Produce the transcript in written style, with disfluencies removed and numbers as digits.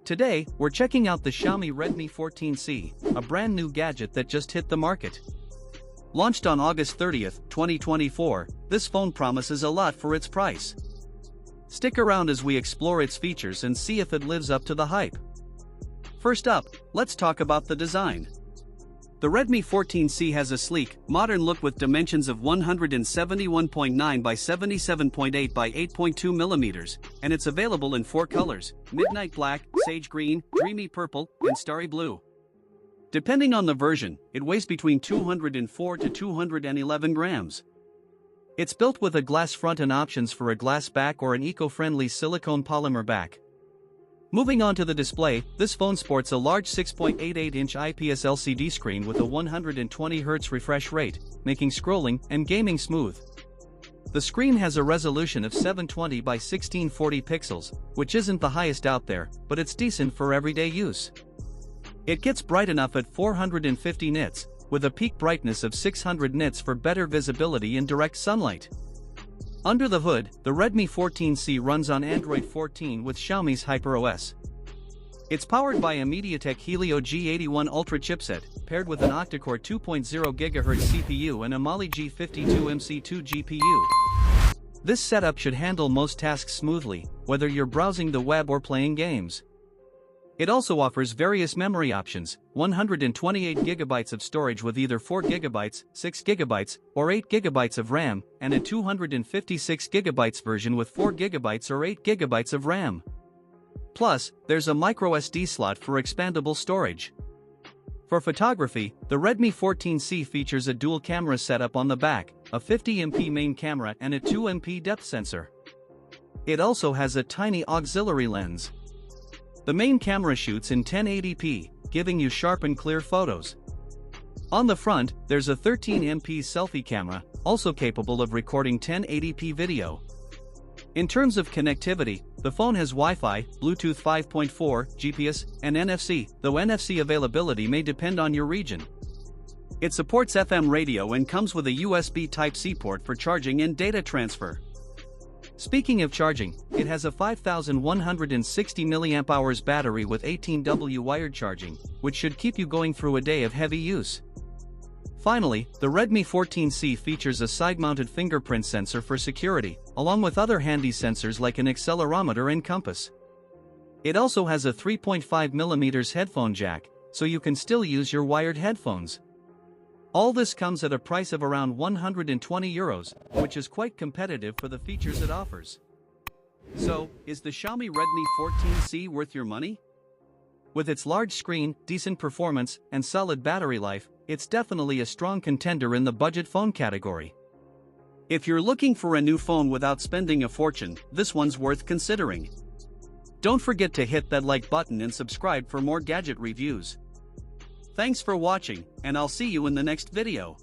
Today, we're checking out the Xiaomi Redmi 14C, a brand new gadget that just hit the market. Launched on August 30th, 2024, this phone promises a lot for its price. Stick around as we explore its features and see if it lives up to the hype. First up, let's talk about the design. The Redmi 14C has a sleek, modern look with dimensions of 171.9 by 77.8 by 8.2 mm, and it's available in 4 colors: midnight black, sage green, dreamy purple, and starry blue. Depending on the version, it weighs between 204 to 211 grams. It's built with a glass front and options for a glass back or an eco-friendly silicone polymer back. Moving on to the display, this phone sports a large 6.88-inch IPS LCD screen with a 120Hz refresh rate, making scrolling and gaming smooth. The screen has a resolution of 720 by 1640 pixels, which isn't the highest out there, but it's decent for everyday use. It gets bright enough at 450 nits, with a peak brightness of 600 nits for better visibility in direct sunlight. Under the hood, the Redmi 14C runs on Android 14 with Xiaomi's HyperOS. It's powered by a MediaTek Helio G81 Ultra chipset, paired with an octa-core 2.0 GHz CPU and a Mali G52MC2 GPU. This setup should handle most tasks smoothly, whether you're browsing the web or playing games. It also offers various memory options: 128 GB of storage with either 4 GB, 6 GB, or 8 GB of RAM, and a 256 GB version with 4 GB or 8 GB of RAM. Plus, there's a microSD slot for expandable storage. For photography, the Redmi 14C features a dual camera setup on the back, a 50MP main camera and a 2MP depth sensor. It also has a tiny auxiliary lens. The main camera shoots in 1080p, giving you sharp and clear photos. On the front, there's a 13MP selfie camera, also capable of recording 1080p video. In terms of connectivity, the phone has Wi-Fi, Bluetooth 5.4, GPS, and NFC, though NFC availability may depend on your region. It supports FM radio and comes with a USB Type-C port for charging and data transfer. Speaking of charging, it has a 5160 mAh battery with 18W wired charging, which should keep you going through a day of heavy use. Finally, the Redmi 14C features a side-mounted fingerprint sensor for security, along with other handy sensors like an accelerometer and compass. It also has a 3.5mm headphone jack, so you can still use your wired headphones. All this comes at a price of around €120, which is quite competitive for the features it offers. So, is the Xiaomi Redmi 14C worth your money? With its large screen, decent performance, and solid battery life, it's definitely a strong contender in the budget phone category. If you're looking for a new phone without spending a fortune, this one's worth considering. Don't forget to hit that like button and subscribe for more gadget reviews. Thanks for watching, and I'll see you in the next video.